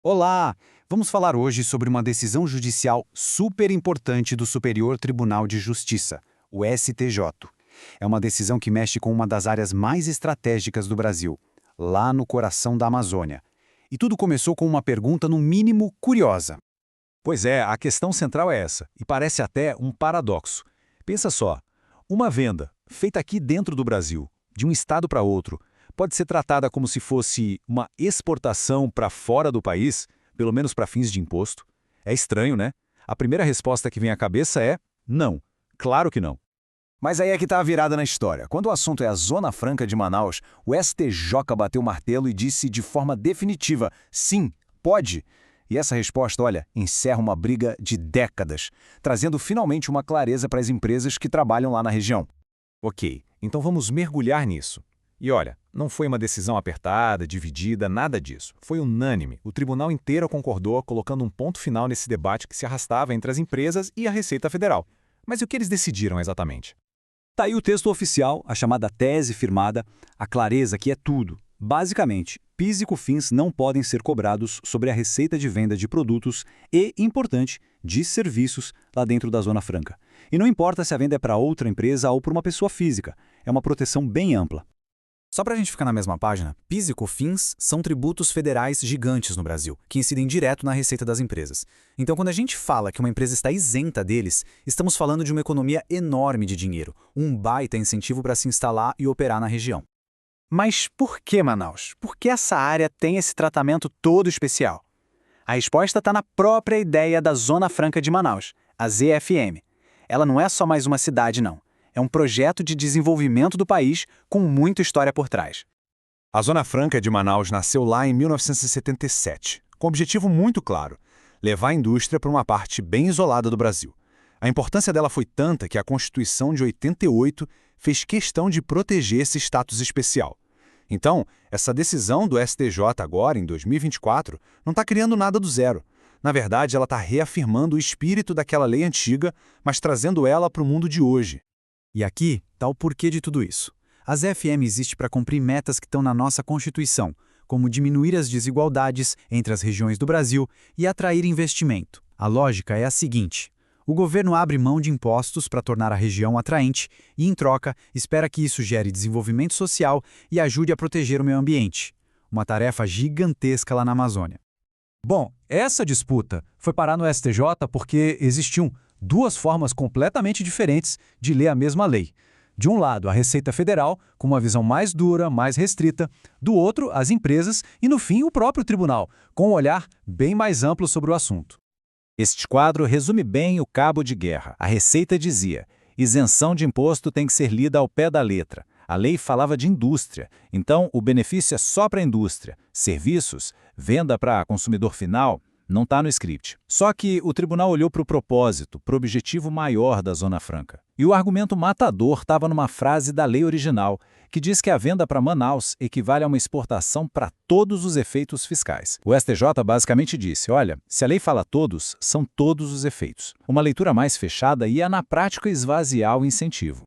Olá! Vamos falar hoje sobre uma decisão judicial super importante do Superior Tribunal de Justiça, o STJ. É uma decisão que mexe com uma das áreas mais estratégicas do Brasil, lá no coração da Amazônia. E tudo começou com uma pergunta, no mínimo, curiosa. Pois é, a questão central é essa, e parece até um paradoxo. Pensa só, uma venda, feita aqui dentro do Brasil, de um estado para outro, pode ser tratada como se fosse uma exportação para fora do país, pelo menos para fins de imposto? É estranho, né? A primeira resposta que vem à cabeça é não. Claro que não. Mas aí é que está a virada na história. Quando o assunto é a Zona Franca de Manaus, o STJ bateu o martelo e disse de forma definitiva: sim, pode. E essa resposta, olha, encerra uma briga de décadas, trazendo finalmente uma clareza para as empresas que trabalham lá na região. Ok, então vamos mergulhar nisso. E olha, não foi uma decisão apertada, dividida, nada disso. Foi unânime. O tribunal inteiro concordou, colocando um ponto final nesse debate que se arrastava entre as empresas e a Receita Federal. Mas e o que eles decidiram exatamente? Tá aí o texto oficial, a chamada tese firmada, a clareza que é tudo. Basicamente, PIS e COFINS não podem ser cobrados sobre a receita de venda de produtos e, importante, de serviços lá dentro da Zona Franca. E não importa se a venda é para outra empresa ou para uma pessoa física, é uma proteção bem ampla. Só para a gente ficar na mesma página, PIS e COFINS são tributos federais gigantes no Brasil, que incidem direto na receita das empresas. Então, quando a gente fala que uma empresa está isenta deles, estamos falando de uma economia enorme de dinheiro, um baita incentivo para se instalar e operar na região. Mas por que Manaus? Por que essa área tem esse tratamento todo especial? A resposta está na própria ideia da Zona Franca de Manaus, a ZFM. Ela não é só mais uma cidade, não. É um projeto de desenvolvimento do país com muita história por trás. A Zona Franca de Manaus nasceu lá em 1977, com um objetivo muito claro: levar a indústria para uma parte bem isolada do Brasil. A importância dela foi tanta que a Constituição de 88 fez questão de proteger esse status especial. Então, essa decisão do STJ agora, em 2024, não está criando nada do zero. Na verdade, ela está reafirmando o espírito daquela lei antiga, mas trazendo ela para o mundo de hoje. E aqui está o porquê de tudo isso. A ZFM existe para cumprir metas que estão na nossa Constituição, como diminuir as desigualdades entre as regiões do Brasil e atrair investimento. A lógica é a seguinte: o governo abre mão de impostos para tornar a região atraente e, em troca, espera que isso gere desenvolvimento social e ajude a proteger o meio ambiente. Uma tarefa gigantesca lá na Amazônia. Bom, essa disputa foi parar no STJ porque existiam duas formas completamente diferentes de ler a mesma lei. De um lado, a Receita Federal, com uma visão mais dura, mais restrita; do outro, as empresas e, no fim, o próprio tribunal, com um olhar bem mais amplo sobre o assunto. Este quadro resume bem o cabo de guerra. A Receita dizia: isenção de imposto tem que ser lida ao pé da letra. A lei falava de indústria, então o benefício é só para a indústria. Serviços, venda para consumidor final, não está no script. Só que o tribunal olhou para o propósito, para o objetivo maior da Zona Franca. E o argumento matador estava numa frase da lei original, que diz que a venda para Manaus equivale a uma exportação para todos os efeitos fiscais. O STJ basicamente disse: olha, se a lei fala todos, são todos os efeitos. Uma leitura mais fechada ia, na prática, esvaziar o incentivo.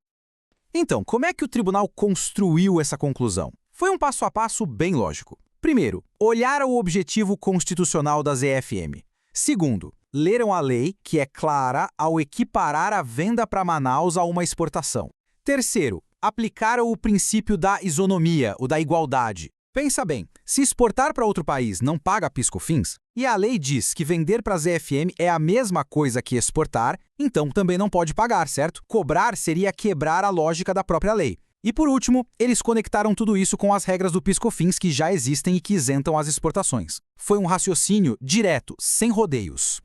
Então, como é que o tribunal construiu essa conclusão? Foi um passo a passo bem lógico. Primeiro, olharam o objetivo constitucional da ZFM. Segundo, leram a lei, que é clara ao equiparar a venda para Manaus a uma exportação. Terceiro, aplicaram o princípio da isonomia, o da igualdade. Pensa bem, se exportar para outro país não paga PIS/COFINS, e a lei diz que vender para a ZFM é a mesma coisa que exportar, então também não pode pagar, certo? Cobrar seria quebrar a lógica da própria lei. E por último, eles conectaram tudo isso com as regras do PIS/COFINS que já existem e que isentam as exportações. Foi um raciocínio direto, sem rodeios.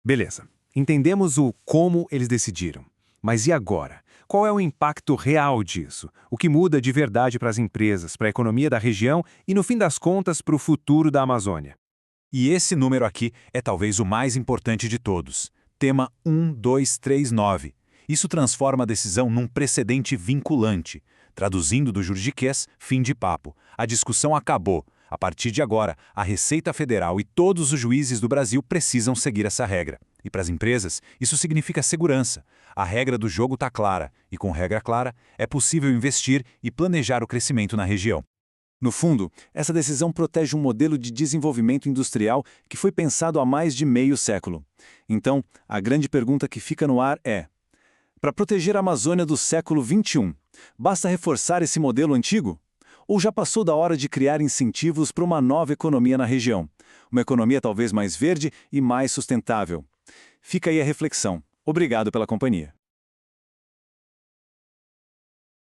Beleza, entendemos o como eles decidiram. Mas e agora? Qual é o impacto real disso? O que muda de verdade para as empresas, para a economia da região e, no fim das contas, para o futuro da Amazônia? E esse número aqui é talvez o mais importante de todos. Tema 1239. Isso transforma a decisão num precedente vinculante. Traduzindo do juridiquês, fim de papo. A discussão acabou. A partir de agora, a Receita Federal e todos os juízes do Brasil precisam seguir essa regra. E para as empresas, isso significa segurança. A regra do jogo está clara, e com regra clara, é possível investir e planejar o crescimento na região. No fundo, essa decisão protege um modelo de desenvolvimento industrial que foi pensado há mais de meio século. Então, a grande pergunta que fica no ar é: para proteger a Amazônia do século XXI, basta reforçar esse modelo antigo? Ou já passou da hora de criar incentivos para uma nova economia na região? Uma economia talvez mais verde e mais sustentável? Fica aí a reflexão. Obrigado pela companhia.